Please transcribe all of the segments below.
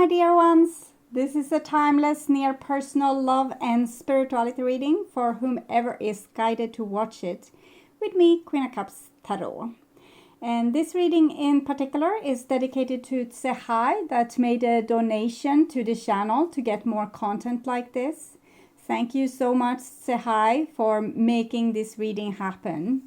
my dear ones. This is a timeless, near personal love and spirituality reading for whomever is guided to watch it with me, Queen of Cups Tarot. And this reading in particular is dedicated to TSEHAI that made a donation to the channel to get more content like this. Thank you so much, TSEHAI, for making this reading happen.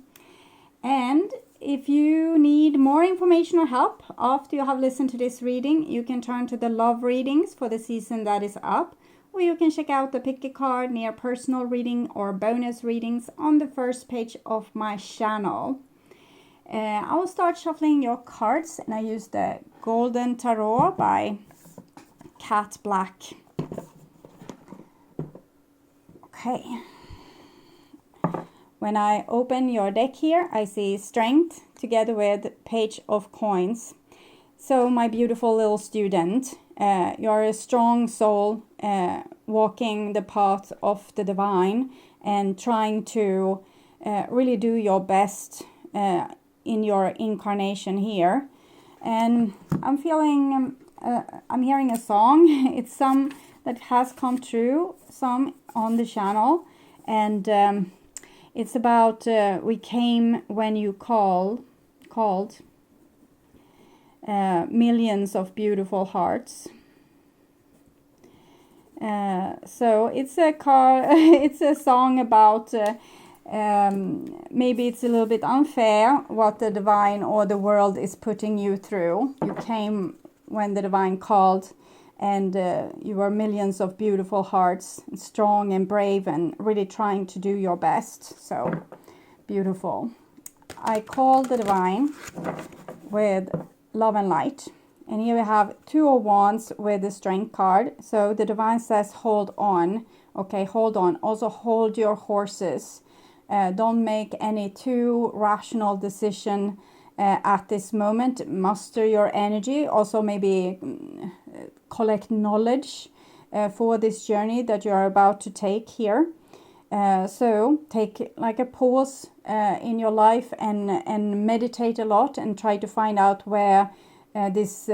And if you need more information or help after you have listened to this reading, you can turn to the love readings for the season that is up, or you can check out the pick a card near personal reading or bonus readings on the first page of my channel. I will start shuffling your cards, and I use the Golden Tarot by Cat Black. Okay. When I open your deck here, I see Strength together with Page of Coins. So my beautiful little student, you're a strong soul walking the path of the divine and trying to really do your best in your incarnation here. And I'm feeling, I'm hearing a song. It's some that has come true, some on the channel. And it's about we came when you called, millions of beautiful hearts. So it's a it's a song about maybe it's a little bit unfair what the divine or the world is putting you through. You came when the divine called, and you were millions of beautiful hearts, strong and brave and really trying to do your best. So beautiful. I call the divine with love and light. And here we have Two of Wands with the Strength card. So the divine says, hold on. Okay, hold on. Also hold your horses. Don't make any too rational decision at this moment. Muster your energy. Also maybe collect knowledge for this journey that you are about to take here. So take like a pause in your life and meditate a lot and try to find out where this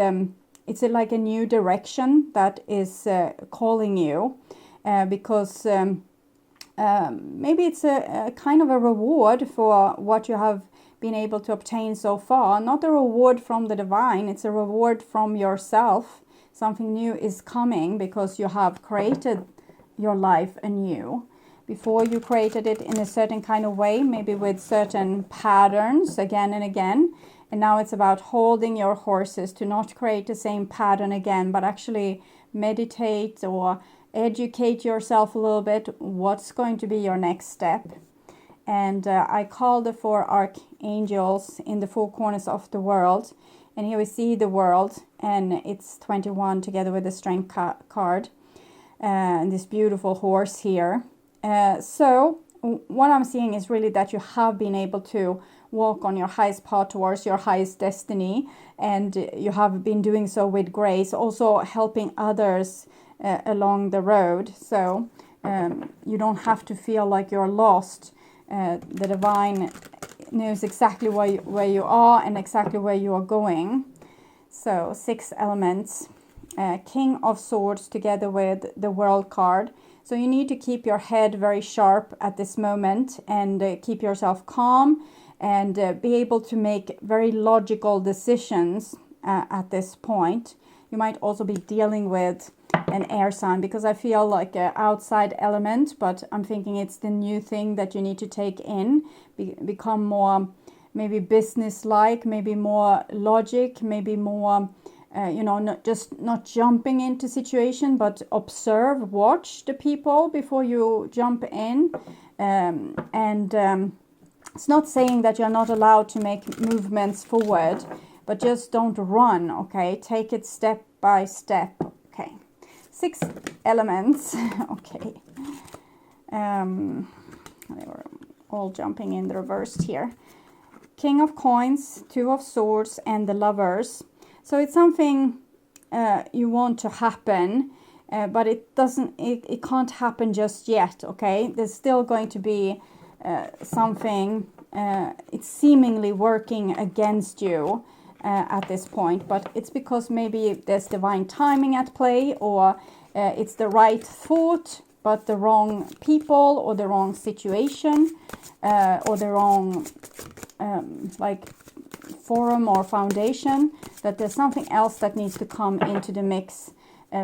it's like a new direction that is calling you, because maybe it's a kind of a reward for what you have been able to obtain so far. Not a reward from the divine, it's a reward from yourself. Something new is coming because you have created your life anew. Before you created it in a certain kind of way, maybe with certain patterns again and again. And now it's about holding your horses to not create the same pattern again, but actually meditate or educate yourself a little bit. What's going to be your next step? And I call the 4 archangels in the 4 corners of the world. And here we see the world, and it's 21 together with the Strength card. And this beautiful horse here. So what I'm seeing is really that you have been able to walk on your highest path towards your highest destiny. And you have been doing so with grace, also helping others along the road. So you don't have to feel like you're lost. The divine knows exactly where you are and exactly where you are going. So 6 elements, King of Swords together with the World card. So you need to keep your head very sharp at this moment and keep yourself calm and be able to make very logical decisions at this point. You might also be dealing with an air sign, because I feel like an outside element, but I'm thinking it's the new thing that you need to take in, become more maybe business-like, maybe more logic, maybe more, not jumping into situation, but observe, watch the people before you jump in. It's not saying that you're not allowed to make movements forward, but just don't run, okay? Take it step by step, okay? 6 elements, okay. They were all jumping in the reversed here. King of Coins, 2 of Swords, and the Lovers. So it's something you want to happen, but it can't happen just yet, okay? There's still going to be something, it's seemingly working against you. at this point, but it's because maybe there's divine timing at play, or it's the right thought but the wrong people, or the wrong situation, or the wrong like forum or foundation, that there's something else that needs to come into the mix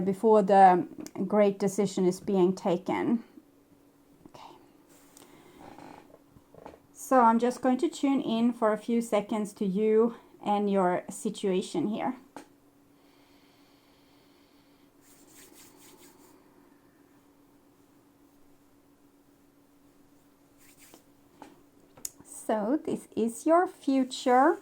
before the great decision is being taken. Okay. So I'm just going to tune in for a few seconds to you and your situation here. So this is your future,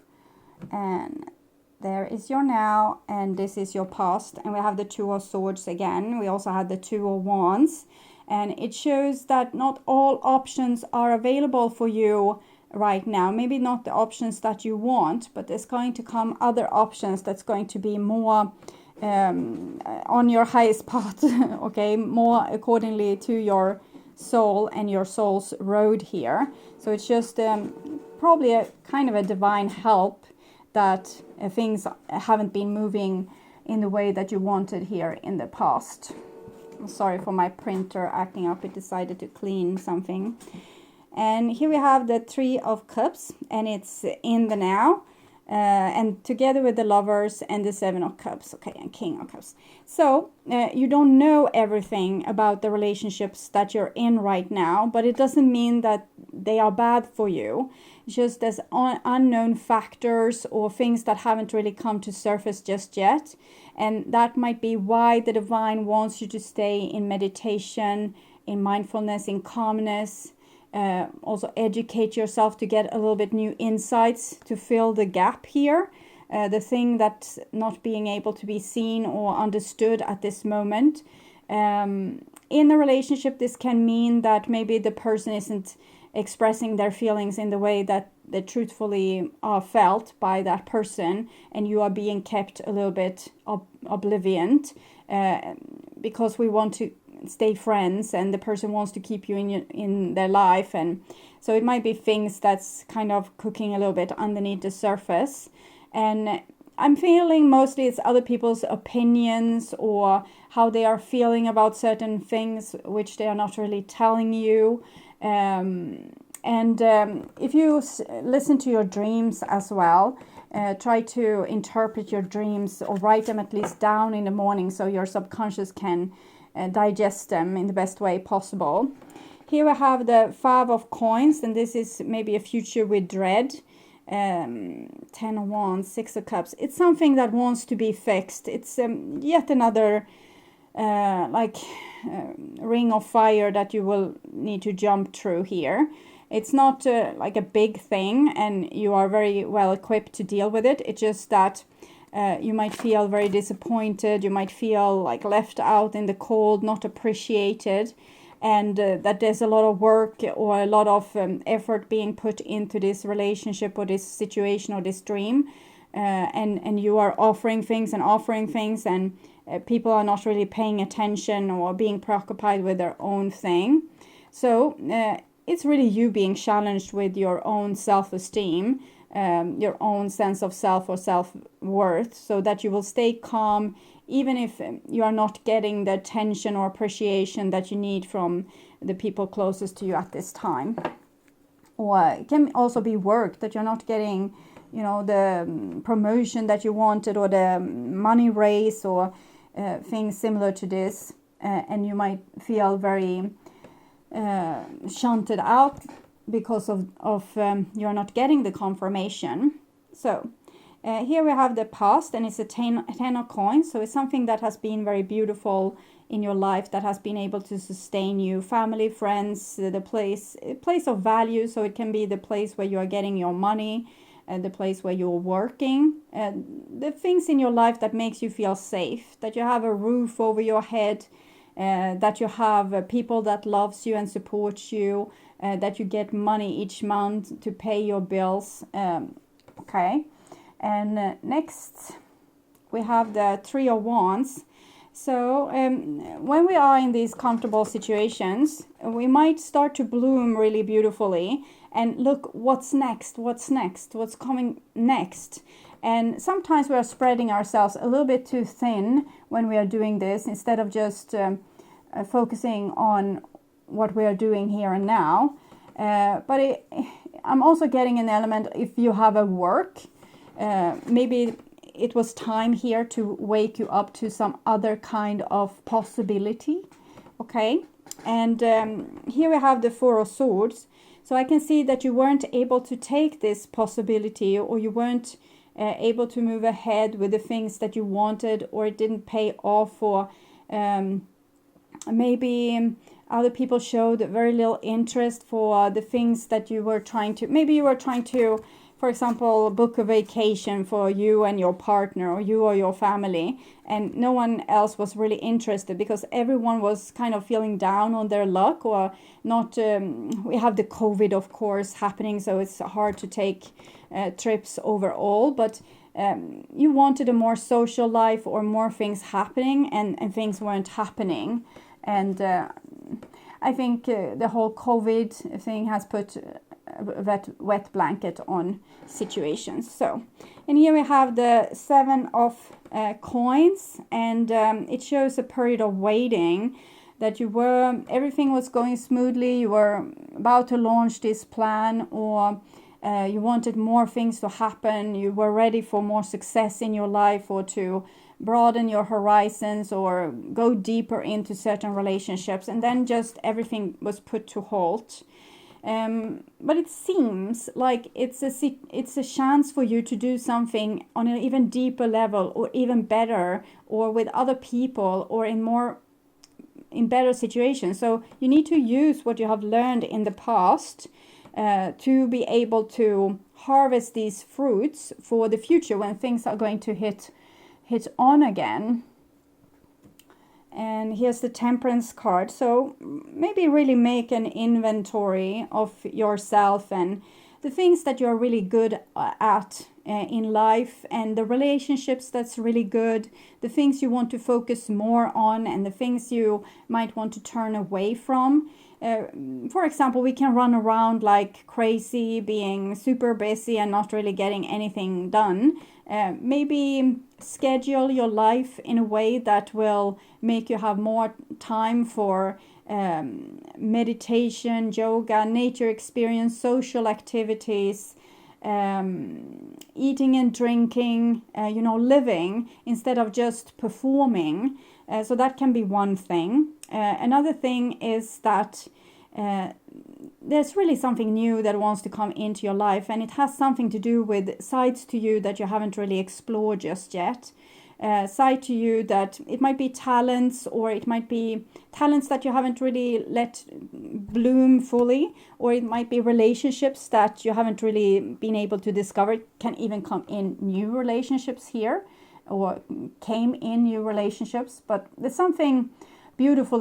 and there is your now, and this is your past. And we have the Two of Swords again. We also have the Two of Wands, and it shows that not all options are available for you right now. Maybe not the options that you want, but there's going to come other options that's going to be more on your highest path, okay, more accordingly to your soul and your soul's road here. So it's just probably a kind of a divine help that things haven't been moving in the way that you wanted here in the past. I'm sorry for my printer acting up. It decided to clean something. And here we have the Three of Cups, and it's in the now. And together with the Lovers and the Seven of Cups, okay, and King of Cups. So you don't know everything about the relationships that you're in right now, but it doesn't mean that they are bad for you. It's just there's unknown factors or things that haven't really come to surface just yet. And that might be why the divine wants you to stay in meditation, in mindfulness, in calmness. Also educate yourself to get a little bit new insights to fill the gap here. The thing that's not being able to be seen or understood at this moment. In a relationship, this can mean that maybe the person isn't expressing their feelings in the way that they truthfully are felt by that person, and you are being kept a little bit oblivion because we want to stay friends and the person wants to keep you in their life. And so it might be things that's kind of cooking a little bit underneath the surface. And I'm feeling mostly it's other people's opinions or how they are feeling about certain things which they are not really telling you. If you listen to your dreams as well, try to interpret your dreams or write them at least down in the morning so your subconscious can digest them in the best way possible. Here we have the Five of Coins, and this is maybe a future with dread. Ten of Wands, Six of Cups. It's something that wants to be fixed. It's yet another ring of fire that you will need to jump through here. It's not like a big thing, and you are very well equipped to deal with it. It's just that you might feel very disappointed. You might feel like left out in the cold, not appreciated, and that there's a lot of work or a lot of effort being put into this relationship or this situation or this dream, and you are offering things, and people are not really paying attention or being preoccupied with their own thing. So it's really you being challenged with your own self-esteem, your own sense of self or self-worth, so that you will stay calm even if you are not getting the attention or appreciation that you need from the people closest to you at this time. Or it can also be work that you're not getting, the promotion that you wanted or the money raise or things similar to this, and you might feel very shunted out because of you're not getting the confirmation. So here we have the past, and it's a ten of coins. So it's something that has been very beautiful in your life, that has been able to sustain you, family, friends, a place of value. So it can be the place where you are getting your money, the place where you're working, the things in your life that makes you feel safe, that you have a roof over your head, that you have people that loves you and supports you, that you get money each month to pay your bills. Okay. And next we have the Three of Wands. So when we are in these comfortable situations, we might start to bloom really beautifully and look what's next, what's coming next. And sometimes we are spreading ourselves a little bit too thin when we are doing this, instead of just focusing on what we are doing here and now. But I'm also getting an element, if you have a work, maybe it was time here to wake you up to some other kind of possibility. Okay, and here we have the Four of Swords. So I can see that you weren't able to take this possibility, or you weren't able to move ahead with the things that you wanted, or it didn't pay off, or maybe other people showed very little interest for the things that you were trying to, maybe you were trying to, for example, book a vacation for you and your partner, or you or your family, and no one else was really interested because everyone was kind of feeling down on their luck, or not. We have the COVID, of course, happening, so it's hard to take trips overall, but you wanted a more social life or more things happening, and things weren't happening. And I think the whole COVID thing has put a wet blanket on situations. So, and here we have the Seven of Coins, and it shows a period of waiting, that everything was going smoothly, you were about to launch this plan, or you wanted more things to happen, you were ready for more success in your life, or to broaden your horizons, or go deeper into certain relationships, and then just everything was put to halt. But it seems like it's a chance for you to do something on an even deeper level, or even better, or with other people, or in better situations. So you need to use what you have learned in the past to be able to harvest these fruits for the future, when things are going to hit on again. And here's the Temperance card. So maybe really make an inventory of yourself and the things that you're really good at in life, and the relationships that's really good, the things you want to focus more on, and the things you might want to turn away from. For example, we can run around like crazy, being super busy and not really getting anything done. Maybe schedule your life in a way that will make you have more time for meditation, yoga, nature experience, social activities, eating and drinking, living, instead of just performing. So that can be one thing. Another thing is that there's really something new that wants to come into your life, and it has something to do with sides to you that you haven't really explored just yet. Side to you that it might be talents, or it might be talents that you haven't really let bloom fully, or it might be relationships that you haven't really been able to discover. It can even come in new relationships here, or came in new relationships, but there's something beautiful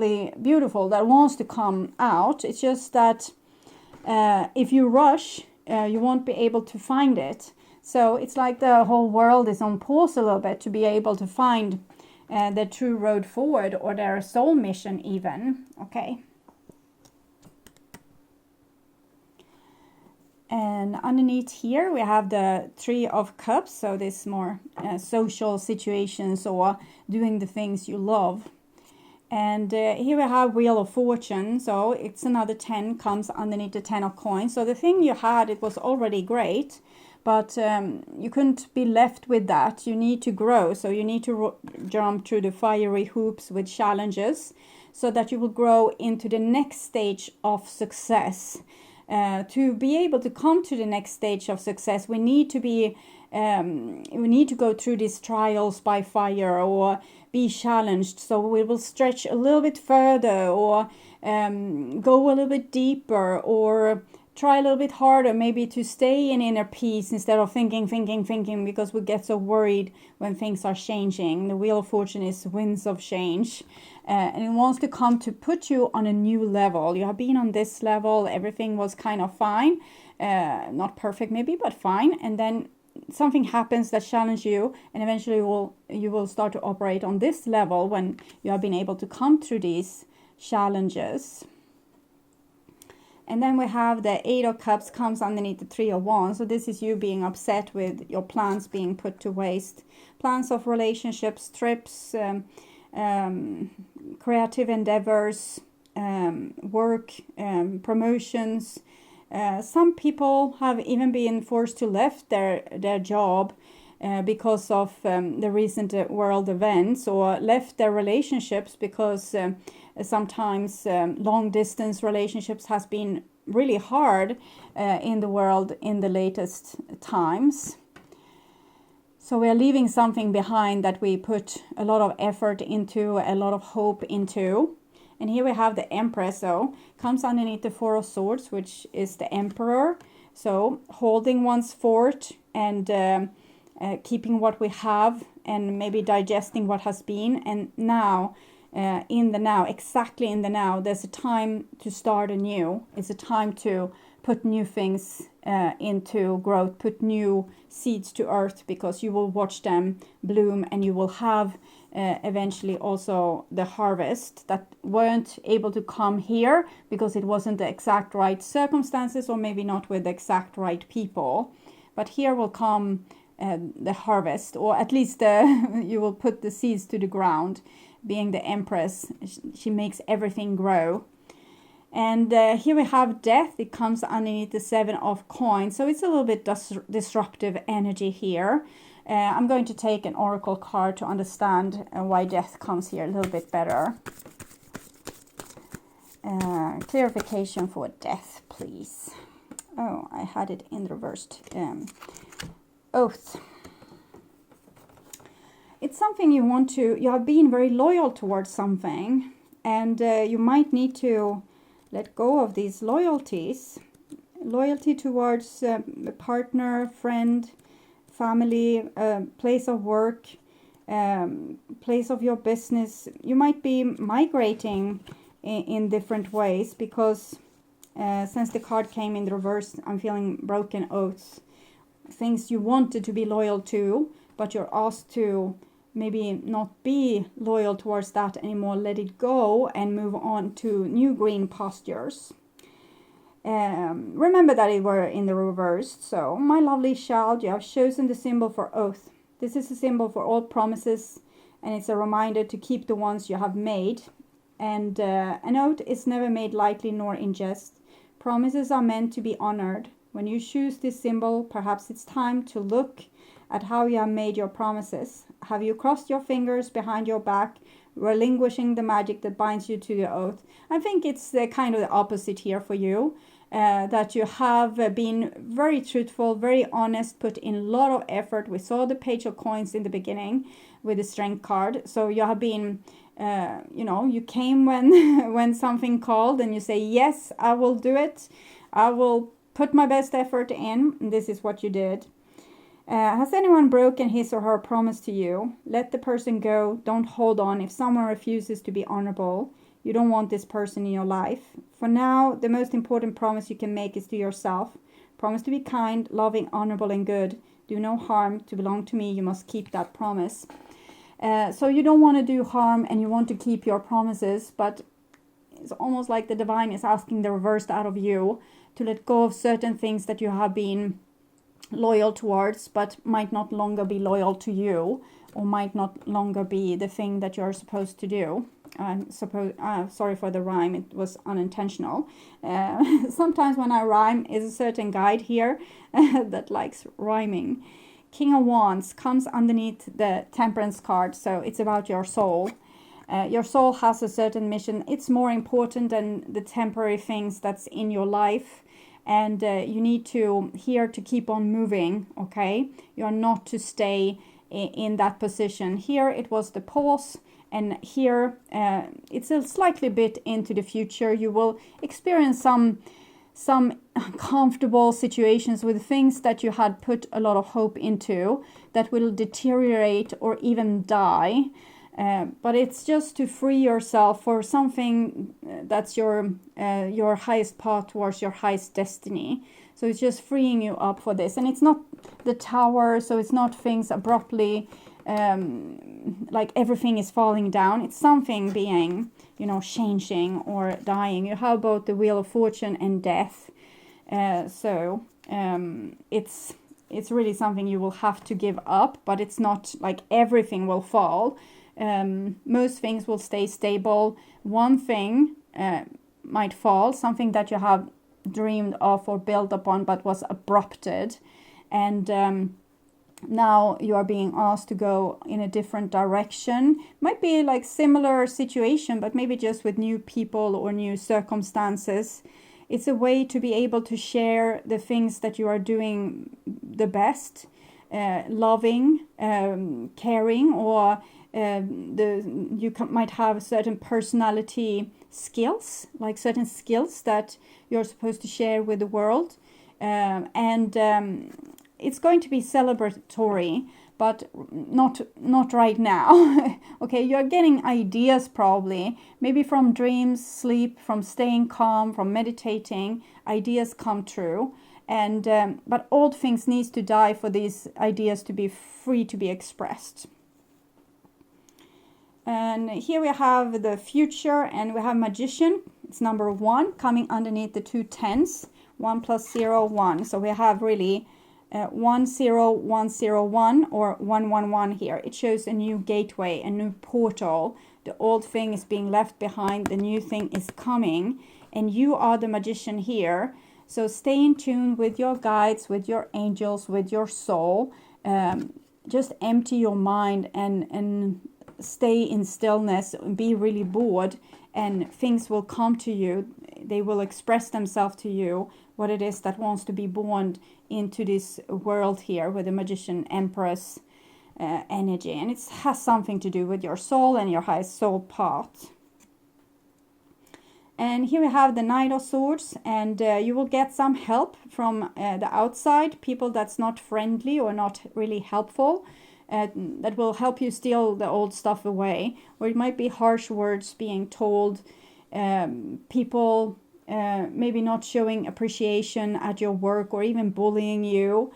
that wants to come out. It's just that if you rush, you won't be able to find it. So it's like the whole world is on pause a little bit to be able to find their true road forward, or their soul mission even. Okay. And underneath here we have the Three of Cups. So this more social situations, or doing the things you love. And here we have Wheel of Fortune. So it's another 10 comes underneath the 10 of Coins. So the thing you had, it was already great, but you couldn't be left with that. You need to grow. So you need to jump through the fiery hoops with challenges, so that you will grow into the next stage of success. To be able to come to the next stage of success, we need to go through these trials by fire, or be challenged. So we will stretch a little bit further, or go a little bit deeper, or try a little bit harder, maybe to stay in inner peace instead of thinking, because we get so worried when things are changing. The Wheel of Fortune is winds of change, and it wants to come to put you on a new level. You have been on this level, everything was kind of fine, not perfect maybe, but fine, and then something happens that challenges you, and eventually you will start to operate on this level when you have been able to come through these challenges. And then we have the 8 of Cups comes underneath the 3 of Wands. So this is you being upset with your plans being put to waste. Plans of relationships, trips, creative endeavors, work, promotions. Some people have even been forced to left their job because of the recent world events, or left their relationships because sometimes long distance relationships has been really hard in the world in the latest times. So we are leaving something behind that we put a lot of effort into, a lot of hope into. And here we have the Empress, so comes underneath the 4 of Swords, which is the Emperor. So holding one's fort and keeping what we have and maybe digesting what has been. And now, exactly in the now, there's a time to start anew. It's a time to put new things into growth, put new seeds to earth, because you will watch them bloom, and you will have eventually also the harvest that weren't able to come here because it wasn't the exact right circumstances, or maybe not with the exact right people. But here will come the harvest, or at least you will put the seeds to the ground. Being the Empress, she makes everything grow. And here we have Death. It comes underneath the 7 of Coins. So it's a little bit disruptive energy here. I'm going to take an oracle card to understand why Death comes here a little bit better. Clarification for Death, please. Oh, I had it in reversed. Oath. It's something you have been very loyal towards something, and you might need to let go of these loyalties. Loyalty towards a partner, friend, family, place of work, place of your business. You might be migrating in different ways, because since the card came in the reverse, I'm feeling broken oaths. Things you wanted to be loyal to, but you're asked to maybe not be loyal towards that anymore. Let it go and move on to new green pastures. Remember that it were in the reverse. So, my lovely child, you have chosen the symbol for oath. This is a symbol for all promises, and it's a reminder to keep the ones you have made. And an oath is never made lightly nor in jest. Promises are meant to be honored. When you choose this symbol, perhaps it's time to look at how you have made your promises. Have you crossed your fingers behind your back, relinquishing the magic that binds you to the oath? I think it's kind of the opposite here for you, that you have been very truthful, very honest, put in a lot of effort. We saw the Page of Coins in the beginning with the Strength card. So you have been, you came when something called, and you say, yes, I will do it. I will put my best effort in. And this is what you did. Has anyone broken his or her promise to you? Let the person go. Don't hold on. If someone refuses to be honorable, you don't want this person in your life. For now, the most important promise you can make is to yourself. Promise to be kind, loving, honorable, and good. Do no harm. To belong to me, you must keep that promise. So you don't want to do harm, and you want to keep your promises, but it's almost like the divine is asking the reversed out of you to let go of certain things that you have been loyal towards, but might not longer be loyal to you, or might not longer be the thing that you're supposed to do. Sorry for the rhyme, it was unintentional. Sometimes when I rhyme, is a certain guide here that likes rhyming. King of Wands comes underneath the Temperance card, so it's about your soul. Your soul has a certain mission. It's more important than the temporary things that's in your life. And you need to keep on moving, okay? You're not to stay in that position. Here it was the pause, and here it's a slightly bit into the future. You will experience some comfortable situations with things that you had put a lot of hope into that will deteriorate or even die. But it's just to free yourself for something that's your highest path towards your highest destiny. So it's just freeing you up for this. And it's not the Tower, so it's not things abruptly like everything is falling down. It's something being, changing or dying. You have both the Wheel of Fortune and death. So it's really something you will have to give up, but it's not like everything will fall. Most things will stay stable. One thing might fall, something that you have dreamed of or built upon but was abrupted, and now you are being asked to go in a different direction. Might be like similar situation, but maybe just with new people or new circumstances. It's a way to be able to share the things that you are doing the best, loving, caring, or might have certain personality skills, like certain skills that you're supposed to share with the world. And it's going to be celebratory, but not right now. Okay, you're getting ideas probably, maybe from dreams, sleep, from staying calm, from meditating. Ideas come true, and but old things needs to die for these ideas to be free to be expressed. And here we have the future, and we have Magician. It's number 1 coming underneath the 2 tens. 1 plus 0, 1. So we have really 10101 or 111 here. It shows a new gateway, a new portal. The old thing is being left behind, the new thing is coming, and you are the magician here. So stay in tune with your guides, with your angels, with your soul. Just empty your mind and stay in stillness, be really bored, and things will come to you. They will express themselves to you, what it is that wants to be born into this world here with the Magician Empress energy. And it has something to do with your soul and your highest soul path. And here we have the Knight of Swords, and you will get some help from the outside, people that's not friendly or not really helpful, that will help you steal the old stuff away. Or it might be harsh words being told, people maybe not showing appreciation at your work, or even bullying you.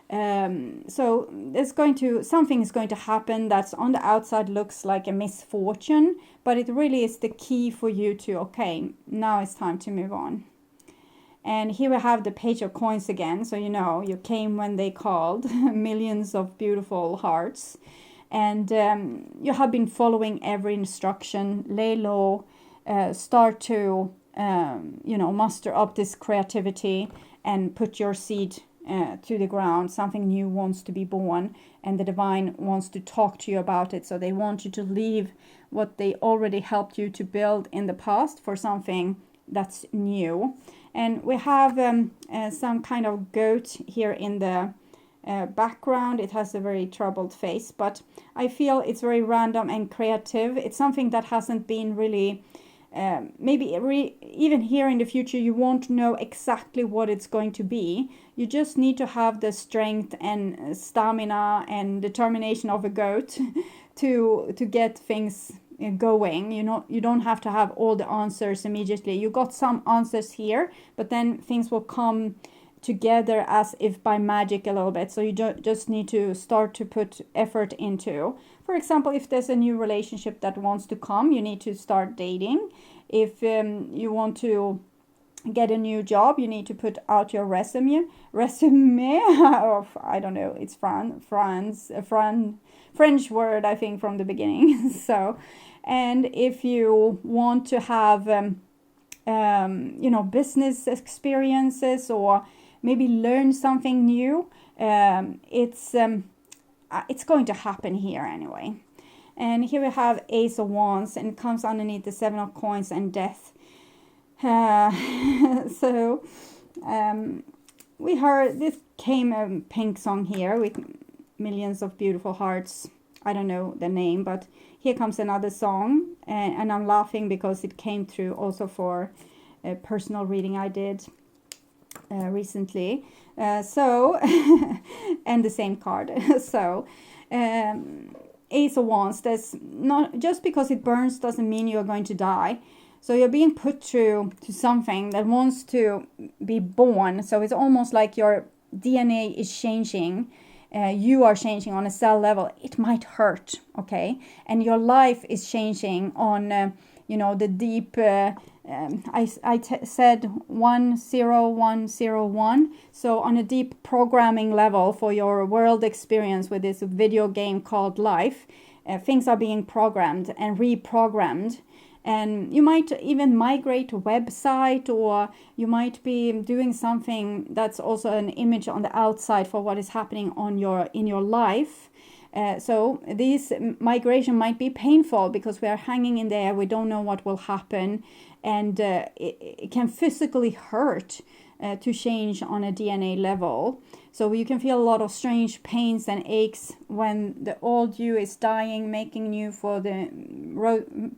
So something is going to happen that's on the outside looks like a misfortune, but it really is the key for you to, okay, now it's time to move on. And here we have the Page of Coins again. So you came when they called. Millions of beautiful hearts. And you have been following every instruction. Lay low. Start to, muster up this creativity and put your seed to the ground. Something new wants to be born, and the divine wants to talk to you about it. So they want you to leave what they already helped you to build in the past for something that's new. And we have some kind of goat here in the background. It has a very troubled face, but I feel it's very random and creative. It's something that hasn't been really, even here in the future, you won't know exactly what it's going to be. You just need to have the strength and stamina and determination of a goat to get things going. You don't have to have all the answers immediately. You got some answers here, but then things will come together as if by magic a little bit. So you just need to start to put effort into. For example, if there's a new relationship that wants to come, you need to start dating. If you want to get a new job, you need to put out your resume. Or I don't know, it's French word, I think, from the beginning. So, and if you want to have business experiences, or maybe learn something new, it's going to happen here anyway. And here we have Ace of Wands, and it comes underneath the 7 of Coins and Death. So we heard, this came a Pink song here with millions of beautiful hearts. I don't know the name, but here comes another song, and I'm laughing because it came through also for a personal reading I did recently. So and the same card. So Ace of Wands, there's not, just because it burns doesn't mean you're going to die. So you're being put through to something that wants to be born. So it's almost like your DNA is changing. you are changing on a cell level, it might hurt, okay? And your life is changing on, the deep, I said 10101. So on a deep programming level for your world experience with this video game called life, things are being programmed and reprogrammed. And you might even migrate a website, or you might be doing something that's also an image on the outside for what is happening in your life. So this migration might be painful because we are hanging in there. We don't know what will happen, and it can physically hurt to change on a DNA level. So you can feel a lot of strange pains and aches when the old you is dying, making you for the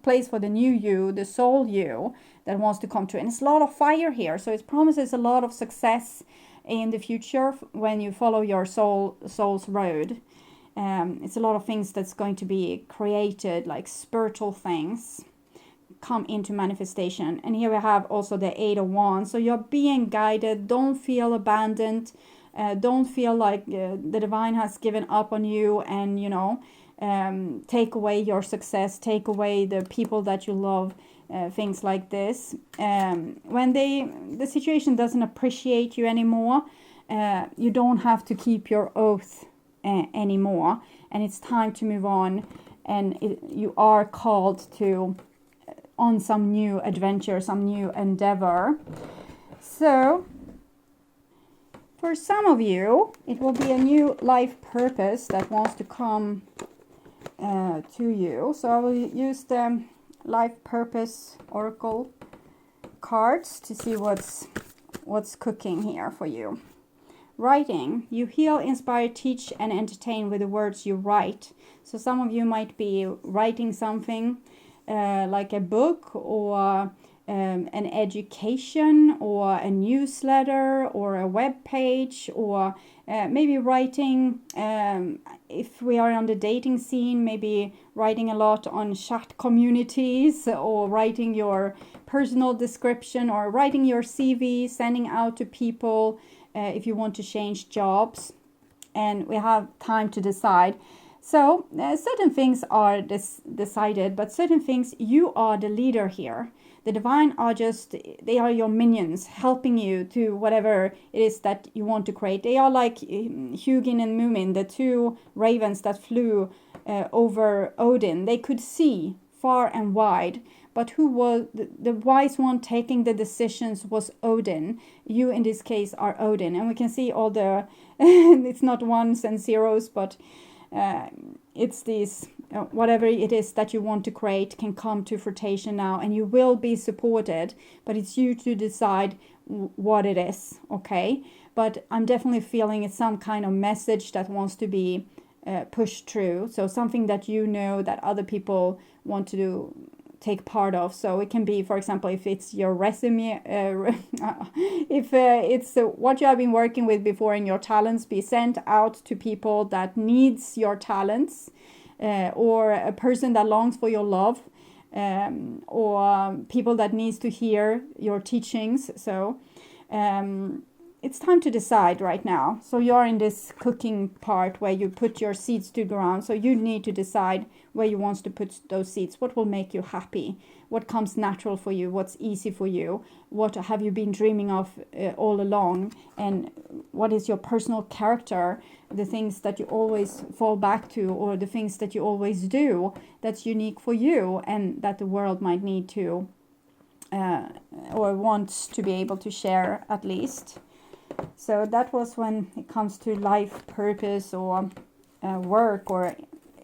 place for the new you, the soul you that wants to come true. And it's a lot of fire here. So it promises a lot of success in the future when you follow your soul's road. It's a lot of things that's going to be created, like spiritual things come into manifestation. And here we have also the 8 of Wands. So you're being guided. Don't feel abandoned. Don't feel like the divine has given up on you and, take away your success, take away the people that you love, things like this. When the situation doesn't appreciate you anymore, you don't have to keep your oath anymore. And it's time to move on. And you are called to on some new adventure, some new endeavor. So for some of you, it will be a new life purpose that wants to come to you. So I will use the life purpose oracle cards to see what's cooking here for you. Writing. You heal, inspire, teach, and entertain with the words you write. So some of you might be writing something like a book, or an education, or a newsletter, or a web page, or maybe writing, if we are on the dating scene, maybe writing a lot on chat communities, or writing your personal description, or writing your CV, sending out to people if you want to change jobs. And we have time to decide. So certain things are decided, but certain things, you are the leader here. The divine they are your minions, helping you to whatever it is that you want to create. They are like Hugin and Mumin, the two ravens that flew over Odin. They could see far and wide, but who was the wise one taking the decisions was Odin. You in this case are Odin. And we can see all the, it's not ones and zeros, but it's these, whatever it is that you want to create can come to fruition now, and you will be supported, but it's you to decide what it is, okay? But I'm definitely feeling it's some kind of message that wants to be pushed through. So something that that other people want to take part of. So it can be, for example, if it's your resume, if it's what you have been working with before, and your talents be sent out to people that needs your talents, or a person that longs for your love, or people that needs to hear your teachings. So it's time to decide right now. So you're in this cooking part where you put your seeds to the ground. So you need to decide where you want to put those seeds. What will make you happy? What comes natural for you? What's easy for you? What have you been dreaming of all along? And what is your personal character? The things that you always fall back to, or the things that you always do that's unique for you and that the world might need to or wants to be able to share at least. So that was when it comes to life purpose, or work, or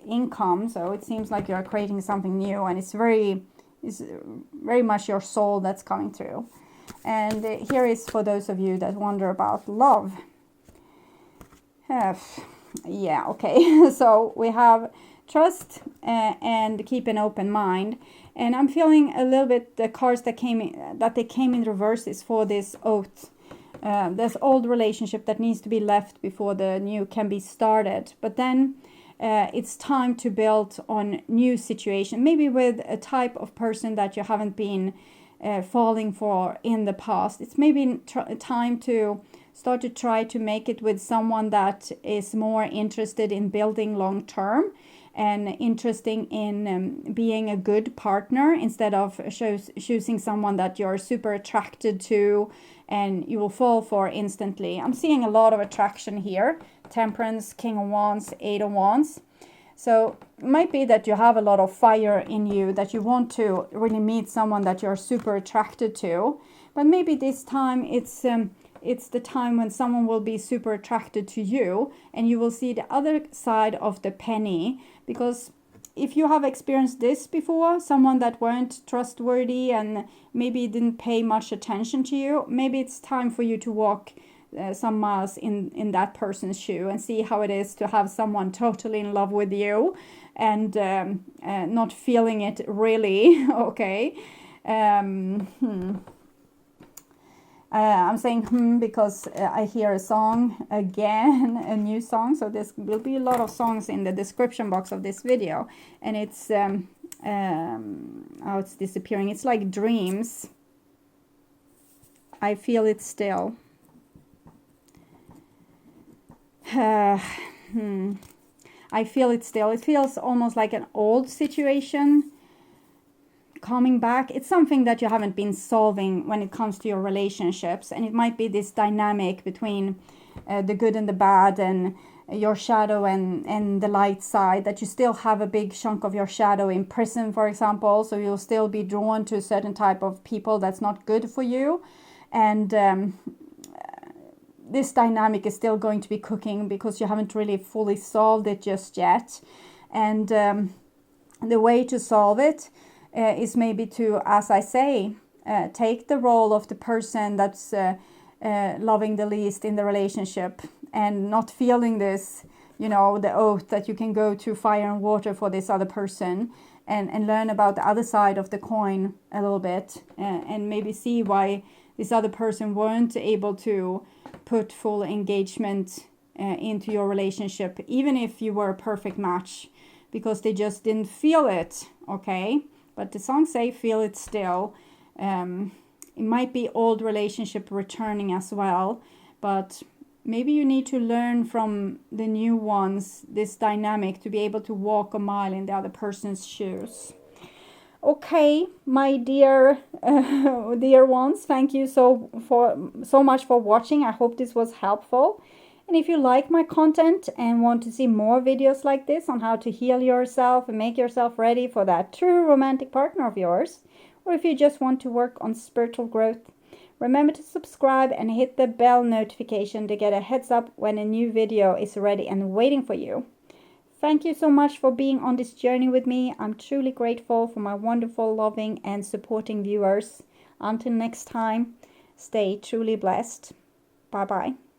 income. So it seems like you're creating something new, and it's very much your soul that's coming through. And here is for those of you that wonder about love. Yeah, okay. So we have trust and keep an open mind. And I'm feeling a little bit the cards that came in reverse is for this oath. There's old relationship that needs to be left before the new can be started. But then it's time to build on new situation, maybe with a type of person that you haven't been falling for in the past. It's maybe time to start to try to make it with someone that is more interested in building long term and interesting in being a good partner, instead of choosing someone that you're super attracted to and you will fall for instantly. I'm seeing a lot of attraction here. Temperance, King of Wands, Eight of Wands. So it might be that you have a lot of fire in you, that you want to really meet someone that you're super attracted to. But maybe this time it's the time when someone will be super attracted to you, and you will see the other side of the penny. Because if you have experienced this before, someone that weren't trustworthy and maybe didn't pay much attention to you, maybe it's time for you to walk some miles in that person's shoe and see how it is to have someone totally in love with you and not feeling it really. Okay. I'm saying because I hear a song again, a new song. So there will be a lot of songs in the description box of this video. And it's, oh, it's disappearing. It's like Dreams. I Feel It Still. I feel it still. It feels almost like an old situation coming back. It's something that you haven't been solving when it comes to your relationships, and it might be this dynamic between the good and the bad, and your shadow and the light side, that you still have a big chunk of your shadow in prison, for example. So you'll still be drawn to a certain type of people that's not good for you, and this dynamic is still going to be cooking because you haven't really fully solved it just yet. And the way to solve it is maybe to, as I say, take the role of the person that's loving the least in the relationship and not feeling this, you know, the oath that you can go to fire and water for this other person, and learn about the other side of the coin a little bit, and maybe see why this other person weren't able to put full engagement into your relationship, even if you were a perfect match, because they just didn't feel it. Okay, but the songs say feel it still. It might be old relationship returning as well, but maybe you need to learn from the new ones this dynamic to be able to walk a mile in the other person's shoes. Okay, my dear dear ones, thank you so much for watching. I hope this was helpful. And if you like my content and want to see more videos like this on how to heal yourself and make yourself ready for that true romantic partner of yours, or if you just want to work on spiritual growth, remember to subscribe and hit the bell notification to get a heads up when a new video is ready and waiting for you. Thank you so much for being on this journey with me. I'm truly grateful for my wonderful, loving and supporting viewers. Until next time, stay truly blessed. Bye-bye.